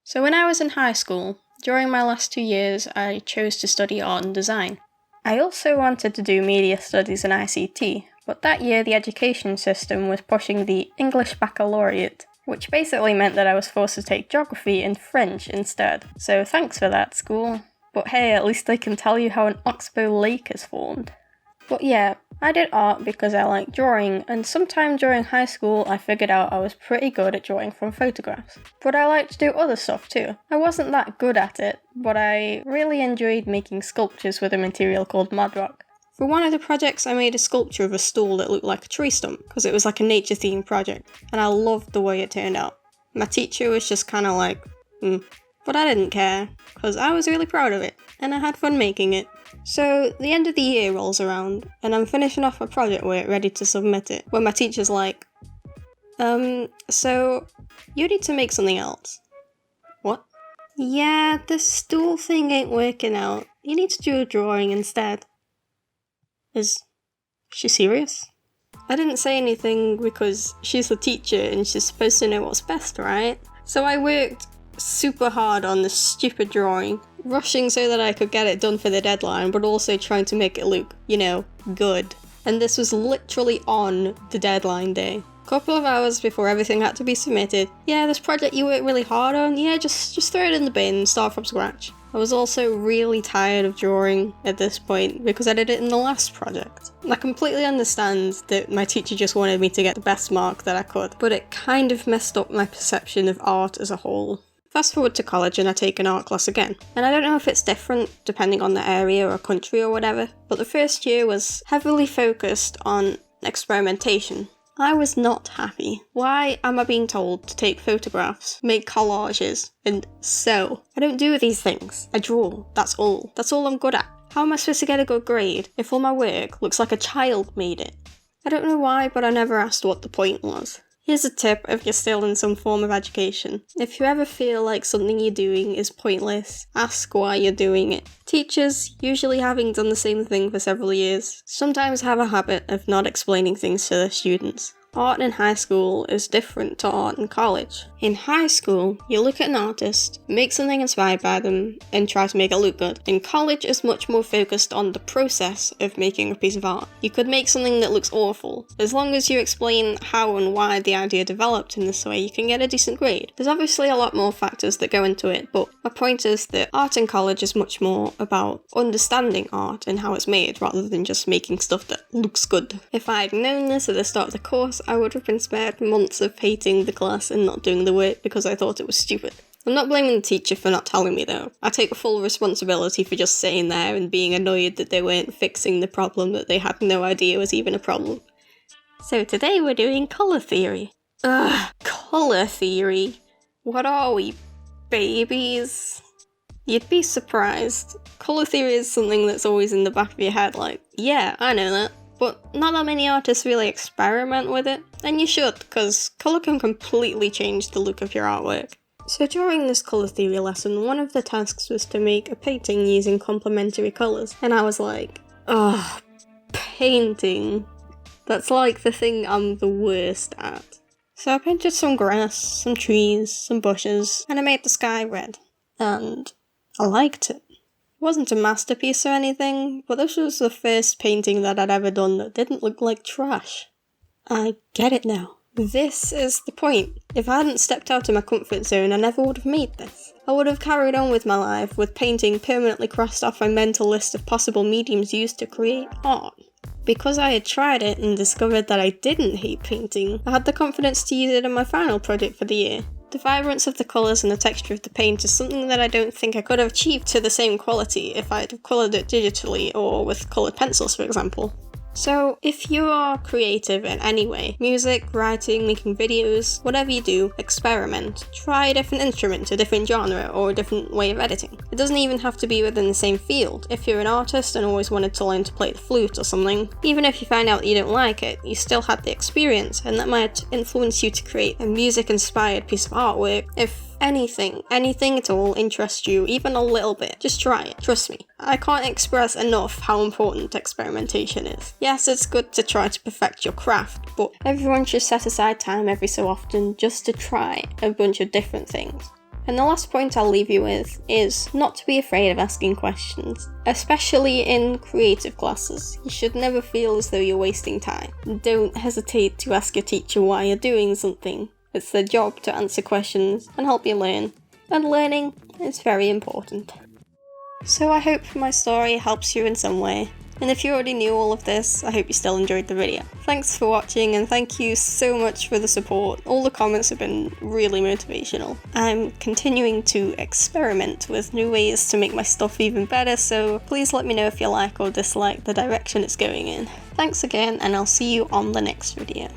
So when I was in high school, during my last 2 years, I chose to study art and design. I also wanted to do media studies and ICT, but that year the education system was pushing the English Baccalaureate, which basically meant that I was forced to take geography and French instead. So thanks for that, school. But hey, at least I can tell you how an oxbow lake is formed. But yeah, I did art because I like drawing, and sometime during high school I figured out I was pretty good at drawing from photographs. But I like to do other stuff too. I wasn't that good at it, but I really enjoyed making sculptures with a material called mud rock. For one of the projects I made a sculpture of a stool that looked like a tree stump, because it was like a nature themed project, and I loved the way it turned out. My teacher was just kinda like, But I didn't care, because I was really proud of it, and I had fun making it. So the end of the year rolls around, and I'm finishing off my project work ready to submit it, when my teacher's like, so you need to make something else. What? Yeah, the stool thing ain't working out. You need to do a drawing instead. Is she serious? I didn't say anything because she's the teacher and she's supposed to know what's best, right? So I worked super hard on this stupid drawing, rushing so that I could get it done for the deadline, but also trying to make it look, good. And this was literally on the deadline day. Couple of hours before everything had to be submitted. Yeah, this project you worked really hard on, yeah, just throw it in the bin and start from scratch. I was also really tired of drawing at this point because I did it in the last project. I completely understand that my teacher just wanted me to get the best mark that I could, but it kind of messed up my perception of art as a whole. Fast forward to college and I take an art class again. And I don't know if it's different depending on the area or country or whatever, but the first year was heavily focused on experimentation. I was not happy. Why am I being told to take photographs, make collages, and sew? I don't do these things. I draw, that's all. That's all I'm good at. How am I supposed to get a good grade if all my work looks like a child made it? I don't know why, but I never asked what the point was. Here's a tip if you're still in some form of education. If you ever feel like something you're doing is pointless, ask why you're doing it. Teachers, usually having done the same thing for several years, sometimes have a habit of not explaining things to their students. Art in high school is different to art in college. In high school, you look at an artist, make something inspired by them, and try to make it look good. In college, it's much more focused on the process of making a piece of art. You could make something that looks awful. As long as you explain how and why the idea developed in this way, you can get a decent grade. There's obviously a lot more factors that go into it, but my point is that art in college is much more about understanding art and how it's made, rather than just making stuff that looks good. If I'd known this at the start of the course, I would have been spared months of hating the class and not doing the work because I thought it was stupid. I'm not blaming the teacher for not telling me though. I take full responsibility for just sitting there and being annoyed that they weren't fixing the problem that they had no idea was even a problem. So today we're doing colour theory. Ugh, colour theory? What are we, babies? You'd be surprised. Colour theory is something that's always in the back of your head, like, yeah, I know that. But not that many artists really experiment with it, and you should, because colour can completely change the look of your artwork. So during this colour theory lesson, one of the tasks was to make a painting using complementary colours, and I was like, ugh, painting. That's like the thing I'm the worst at. So I painted some grass, some trees, some bushes, and I made the sky red. And I liked it. It wasn't a masterpiece or anything, but this was the first painting that I'd ever done that didn't look like trash. I get it now. This is the point. If I hadn't stepped out of my comfort zone, I never would have made this. I would have carried on with my life, with painting permanently crossed off my mental list of possible mediums used to create art. Because I had tried it and discovered that I didn't hate painting, I had the confidence to use it in my final project for the year. The vibrance of the colours and the texture of the paint is something that I don't think I could have achieved to the same quality if I'd coloured it digitally or with coloured pencils, for example. So, if you are creative in any way, music, writing, making videos, whatever you do, experiment. Try a different instrument, a different genre, or a different way of editing. It doesn't even have to be within the same field. If you're an artist and always wanted to learn to play the flute or something, even if you find out that you don't like it, you still had the experience, and that might influence you to create a music-inspired piece of artwork. If anything at all interests you, even a little bit, just try it. Trust me. I can't express enough how important experimentation is. Yes, it's good to try to perfect your craft, but everyone should set aside time every so often just to try a bunch of different things. And the last point I'll leave you with is not to be afraid of asking questions, especially in creative classes. You should never feel as though you're wasting time. Don't hesitate to ask your teacher why you're doing something. It's their job to answer questions and help you learn, and learning is very important. So I hope my story helps you in some way. And if you already knew all of this, I hope you still enjoyed the video. Thanks for watching, and thank you so much for the support. All the comments have been really motivational. I'm continuing to experiment with new ways to make my stuff even better, so please let me know if you like or dislike the direction it's going in. Thanks again, and I'll see you on the next video.